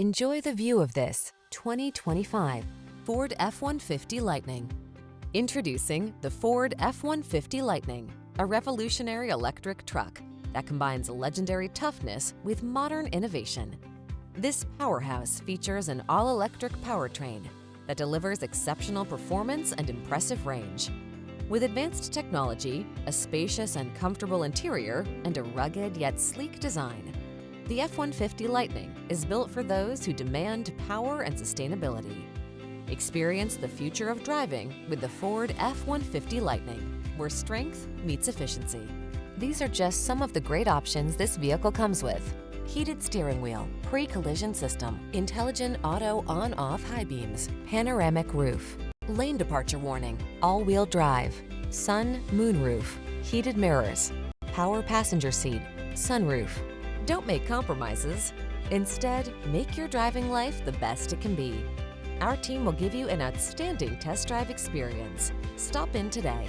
Enjoy the view of this 2025 Ford F-150 Lightning. Introducing the Ford F-150 Lightning, a revolutionary electric truck that combines legendary toughness with modern innovation. This powerhouse features an all-electric powertrain that delivers exceptional performance and impressive range. With advanced technology, a spacious and comfortable interior, and a rugged yet sleek design, the F-150 Lightning is built for those who demand power and sustainability. Experience the future of driving with the Ford F-150 Lightning, where strength meets efficiency. These are just some of the great options this vehicle comes with: heated steering wheel, pre-collision system, intelligent auto on-off high beams, panoramic roof, lane departure warning, all-wheel drive, sun, moon roof, heated mirrors, power passenger seat, sunroof. Don't make compromises. Instead, make your driving life the best it can be. Our team will give you an outstanding test drive experience. Stop in today.